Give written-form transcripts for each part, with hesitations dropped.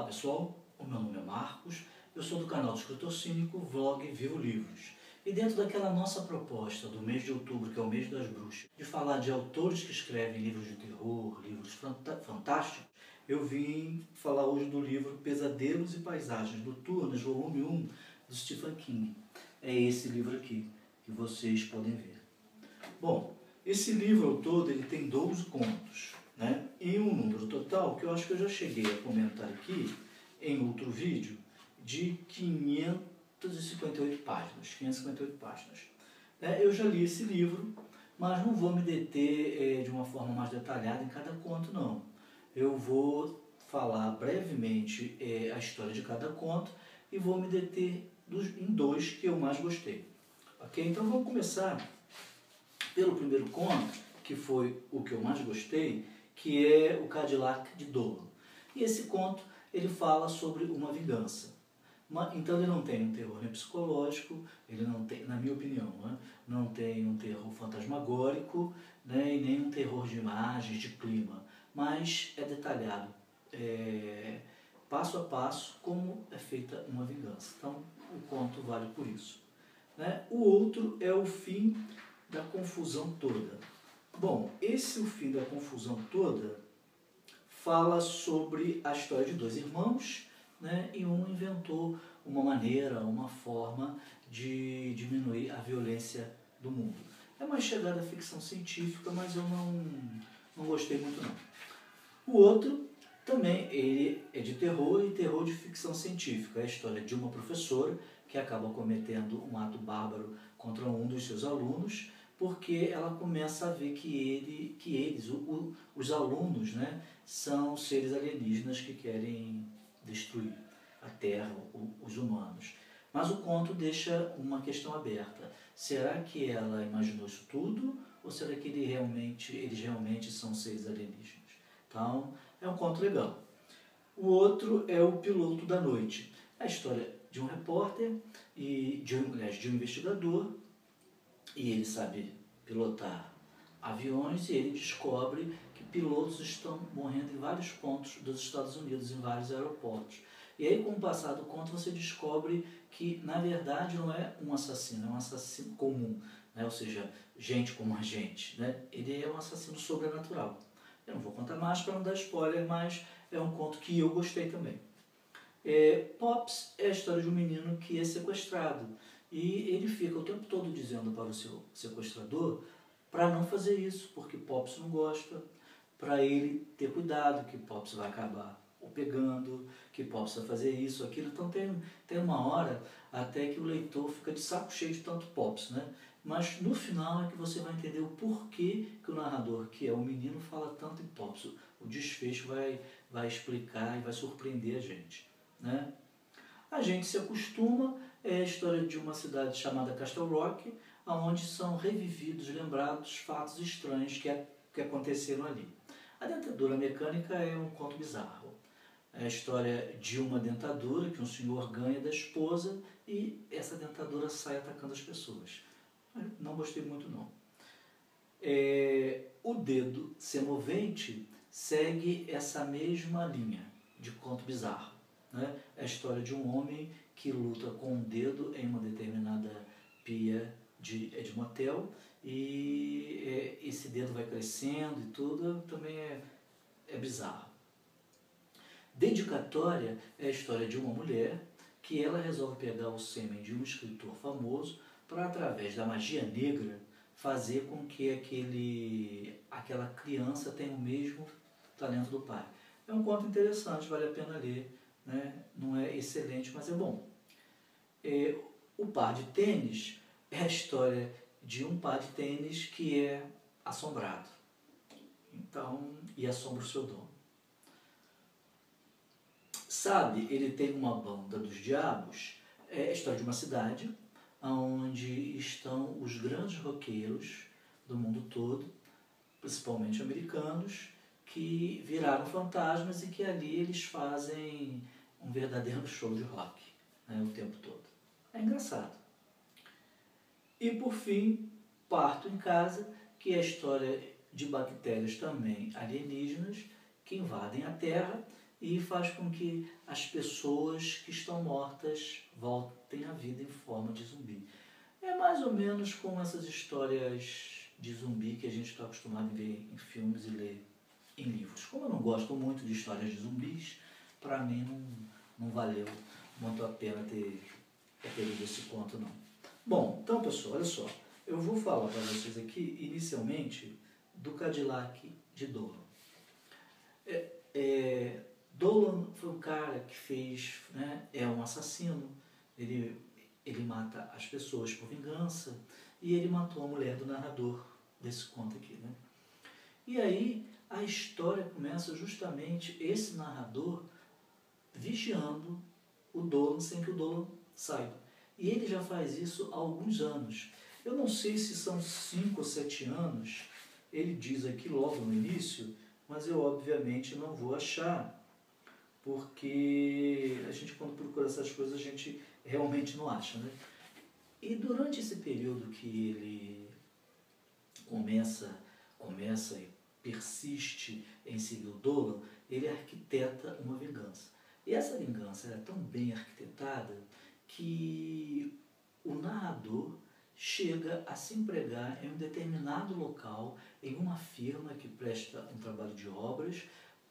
pessoal, o meu nome é Marcos, eu sou do canal do Escritor Cínico, vlog Vivo Livros. E dentro daquela nossa proposta do mês de outubro, que é o mês das bruxas, de falar de autores que escrevem livros de terror, livros fantásticos, eu vim falar hoje do livro Pesadelos e Paisagens Noturnas, volume 1, do Stephen King. É esse livro aqui, que vocês podem ver. Bom, esse livro todo ele tem 12 contos, né? E um número total, que eu acho que eu já cheguei a comentar aqui em outro vídeo, de 558 páginas. 558 páginas. Eu já li esse livro, mas não vou me deter de uma forma mais detalhada em cada conto, não. Eu vou falar brevemente a história de cada conto e vou me deter em dois que eu mais gostei. Ok? Então vamos começar pelo primeiro conto, que foi o que eu mais gostei, que é o Cadillac de Dolan. E esse conto ele fala sobre uma vingança. Então ele não tem um terror nem psicológico, ele não tem, na minha opinião, né, não tem um terror fantasmagórico, né, e nem um terror de imagens, de clima, mas é detalhado passo a passo como é feita uma vingança. Então o conto vale por isso. Né? O outro é o fim da confusão toda. Bom, esse O Fim da Confusão Toda fala sobre a história de dois irmãos, né, e um inventou uma maneira, uma forma de diminuir a violência do mundo. É mais chegada à ficção científica, mas eu não gostei muito não. O outro também ele é de terror e terror de ficção científica. É a história de uma professora que acaba cometendo um ato bárbaro contra um dos seus alunos, porque ela começa a ver os alunos, né, são seres alienígenas que querem destruir a Terra, os humanos. Mas o conto deixa uma questão aberta. Será que ela imaginou isso tudo? Ou será que eles realmente são seres alienígenas? Então, é um conto legal. O outro é O Piloto da Noite. É a história de um repórter, de um investigador, e ele sabe pilotar aviões e ele descobre que pilotos estão morrendo em vários pontos dos Estados Unidos, em vários aeroportos. E aí, com o passar do conto, você descobre que, na verdade, não é um assassino, é um assassino comum, né? Ou seja, gente como a gente. Né? Ele é um assassino sobrenatural. Eu não vou contar mais para não dar spoiler, mas é um conto que eu gostei também. Pops é a história de um menino que é sequestrado e ele fica o tempo todo dizendo para o seu sequestrador para não fazer isso, porque Pops não gosta, para ele ter cuidado, que Pops vai acabar o pegando, que Pops vai fazer isso, aquilo. Então tem uma hora até que o leitor fica de saco cheio de tanto Pops, né? Mas no final é que você vai entender o porquê que o narrador, que é o menino, fala tanto em Pops. O desfecho vai explicar e vai surpreender a gente. Né? A gente se acostuma, é a história de uma cidade chamada Castle Rock, onde são revividos, lembrados fatos estranhos que aconteceram ali. A dentadura mecânica é um conto bizarro. É a história de uma dentadura que um senhor ganha da esposa e essa dentadura sai atacando as pessoas. Não gostei muito não. O Dedo Semovente segue essa mesma linha de conto bizarro. Né? É a história de um homem que luta com um dedo em uma determinada pia de motel e esse dedo vai crescendo e tudo, também é bizarro. Dedicatória é a história de uma mulher que ela resolve pegar o sêmen de um escritor famoso para, através da magia negra, fazer com que aquela criança tenha o mesmo talento do pai. É um conto interessante, vale a pena ler. Né? Não é excelente, mas é bom. O par de tênis é a história de um par de tênis que é assombrado. Então, e assombra o seu dono. Sabe, ele tem uma banda dos diabos, é a história de uma cidade onde estão os grandes roqueiros do mundo todo, principalmente americanos, que viraram fantasmas e que ali eles fazem um verdadeiro show de rock, né, o tempo todo. É engraçado. E por fim, Parto em Casa, que é a história de bactérias também alienígenas que invadem a Terra e faz com que as pessoas que estão mortas voltem à vida em forma de zumbi. É mais ou menos como essas histórias de zumbi que a gente está acostumado a ver em filmes e ler em livros. Como eu não gosto muito de histórias de zumbis, para mim não valeu muito a pena ter lido esse conto, não. Bom, então pessoal, olha só, eu vou falar para vocês aqui, inicialmente, do Cadillac de Dolan. Dolan foi um cara que fez, né, é um assassino, ele mata as pessoas por vingança, e ele matou a mulher do narrador desse conto aqui, né? E aí a história começa justamente esse narrador vigiando o Dolan sem que o Dolan saiba. E ele já faz isso há alguns anos. Eu não sei se são 5 ou 7 anos, ele diz aqui logo no início, mas eu obviamente não vou achar, porque a gente quando procura essas coisas a gente realmente não acha, né? E durante esse período que ele começa e persiste em seguir o Dolan, ele arquiteta uma vingança. E essa vingança é tão bem arquitetada que o narrador chega a se empregar em um determinado local, em uma firma que presta um trabalho de obras,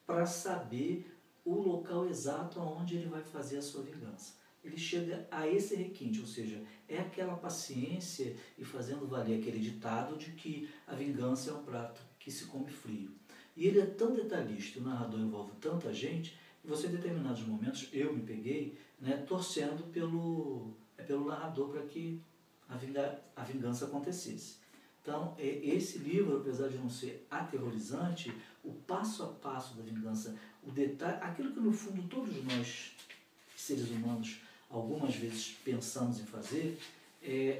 para saber o local exato onde ele vai fazer a sua vingança. Ele chega a esse requinte, ou seja, é aquela paciência e fazendo valer aquele ditado de que a vingança é um prato que se come frio. E ele é tão detalhista, o narrador envolve tanta gente, que você em determinados momentos, eu me peguei, né, torcendo pelo narrador para que a vingança acontecesse. Então, esse livro, apesar de não ser aterrorizante, o passo a passo da vingança, o detalhe, aquilo que no fundo todos nós, seres humanos, algumas vezes pensamos em fazer,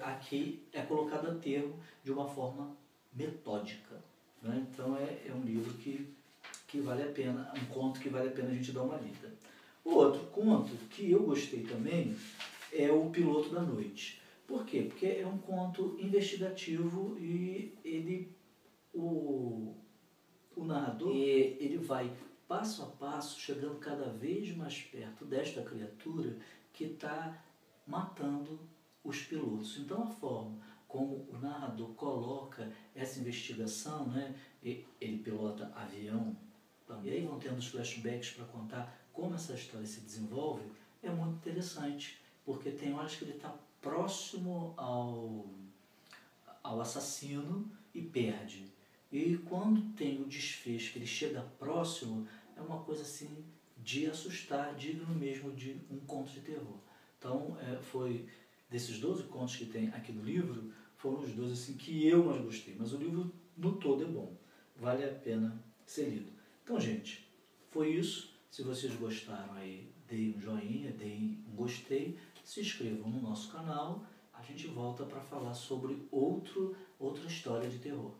aqui é colocado a termo de uma forma metódica. Né? Então é um livro que vale a pena, um conto que vale a pena a gente dar uma lida. O outro conto que eu gostei também é O Piloto da Noite. Por quê? Porque é um conto investigativo e o narrador ele vai passo a passo chegando cada vez mais perto desta criatura que está matando os pilotos. Então a forma como o narrador coloca essa investigação, né? Ele pilota avião, e aí vão tendo os flashbacks para contar como essa história se desenvolve, é muito interessante, porque tem horas que ele está próximo ao assassino e perde. E quando tem o desfecho, que ele chega próximo, é uma coisa assim de assustar, digno mesmo de um conto de terror. Então, foi desses 12 contos que tem aqui no livro, foram os 12 assim, que eu mais gostei. Mas o livro no todo é bom, vale a pena ser lido. Então, gente, foi isso. Se vocês gostaram aí, deem um joinha, deem um gostei, se inscrevam no nosso canal. A gente volta para falar sobre outra história de terror.